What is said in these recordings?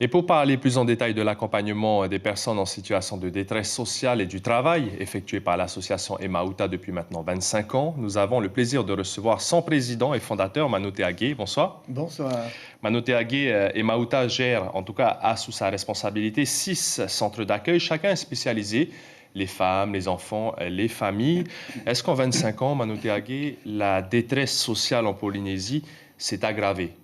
Et pour parler plus en détail de l'accompagnement des personnes en situation de détresse sociale et du travail effectué par l'association Emauta depuis maintenant 25 ans, nous avons le plaisir de recevoir son président et fondateur, Manoté Agué. Bonsoir. Bonsoir. Manoté Agué, Emauta gère, en tout cas a sous sa responsabilité 6 centres d'accueil, chacun spécialisé, les femmes, les enfants, les familles. Est-ce qu'en 25 ans, Manoté Agué, la détresse sociale en Polynésie s'est aggravée?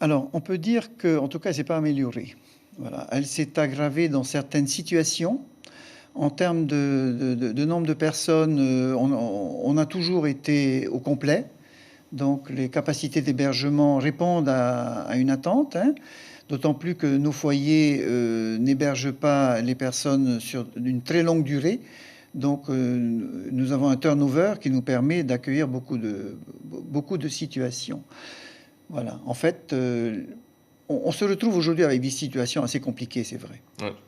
Alors, on peut dire qu'en tout cas, elle ne s'est pas améliorée. Voilà. Elle s'est aggravée dans certaines situations. En termes de nombre de personnes, on a toujours été au complet. Donc, les capacités d'hébergement répondent à une attente, hein. D'autant plus que nos foyers n'hébergent pas les personnes sur une très longue durée. Donc, nous avons un turnover qui nous permet d'accueillir beaucoup de situations. Voilà. En fait, on se retrouve aujourd'hui avec des situations assez compliquées, c'est vrai.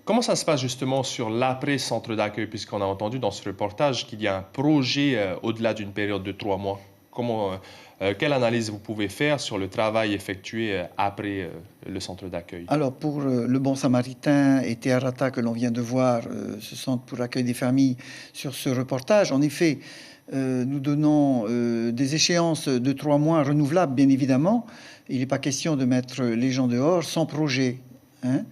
Comment ça se passe justement sur l'après-centre d'accueil, puisqu'on a entendu dans ce reportage qu'il y a un projet au-delà d'une période de 3 mois? Quelle analyse vous pouvez faire sur le travail effectué après le centre d'accueil? Alors, pour le Bon Samaritain et Te Arata que l'on vient de voir, ce centre pour l'accueil des familles, sur ce reportage, en effet, nous donnons des échéances de 3 mois renouvelables, bien évidemment. Il n'est pas question de mettre les gens dehors sans projet, hein.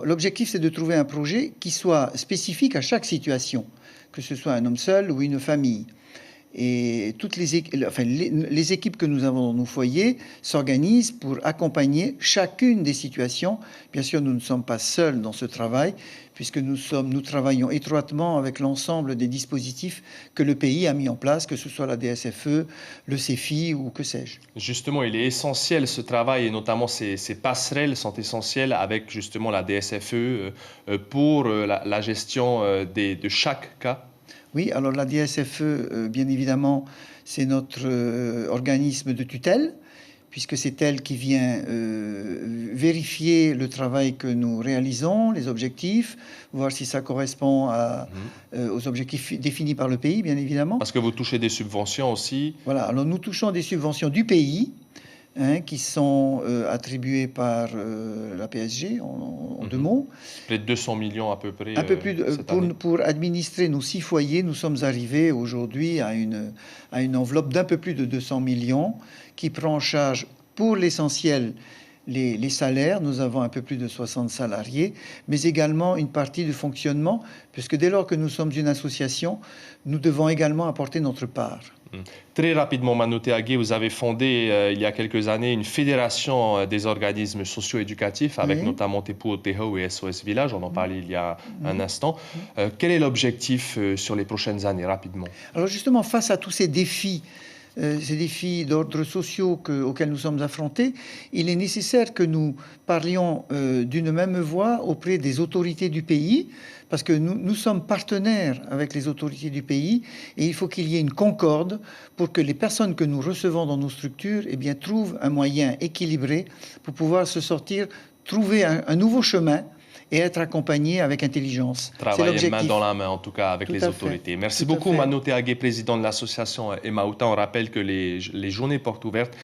L'objectif, c'est de trouver un projet qui soit spécifique à chaque situation, que ce soit un homme seul ou une famille. Et toutes les équipes que nous avons dans nos foyers s'organisent pour accompagner chacune des situations. Bien sûr, nous ne sommes pas seuls dans ce travail, puisque nous travaillons étroitement avec l'ensemble des dispositifs que le pays a mis en place, que ce soit la DSFE, le CEFI ou que sais-je. Justement, il est essentiel ce travail, et notamment ces passerelles sont essentielles avec justement la DSFE pour la gestion de chaque cas. Oui, alors la DSFE, bien évidemment, c'est notre organisme de tutelle, puisque c'est elle qui vient vérifier le travail que nous réalisons, les objectifs, voir si ça correspond aux objectifs définis par le pays, bien évidemment. Parce que vous touchez des subventions aussi. Voilà, alors nous touchons des subventions du pays, hein, qui sont attribuées par la PSG, en 2 mots. Près de 200 millions à peu près. Un peu plus pour administrer nos 6 foyers, nous sommes arrivés aujourd'hui à une enveloppe d'un peu plus de 200 millions qui prend en charge pour l'essentiel les salaires. Nous avons un peu plus de 60 salariés, mais également une partie de fonctionnement, puisque dès lors que nous sommes une association, nous devons également apporter notre part. Très rapidement, Manoté Agué, vous avez fondé il y a quelques années une fédération des organismes socio-éducatifs avec notamment Tepu Oteho et SOS Village, on en parlait il y a un instant. Quel est l'objectif sur les prochaines années, rapidement? Alors justement, face à tous ces défis d'ordre sociaux auxquels nous sommes affrontés, il est nécessaire que nous parlions d'une même voix auprès des autorités du pays, parce que nous sommes partenaires avec les autorités du pays, et il faut qu'il y ait une concorde pour que les personnes que nous recevons dans nos structures trouvent un moyen équilibré pour pouvoir se sortir, trouver un nouveau chemin et être accompagné avec intelligence. Travailler main dans la main, en tout cas, avec les autorités. Merci beaucoup, Manoté Agué, président de l'association Emauta. On rappelle que les journées portes ouvertes.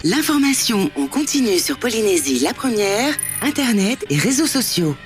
L'information en continu sur Polynésie la première, Internet et réseaux sociaux.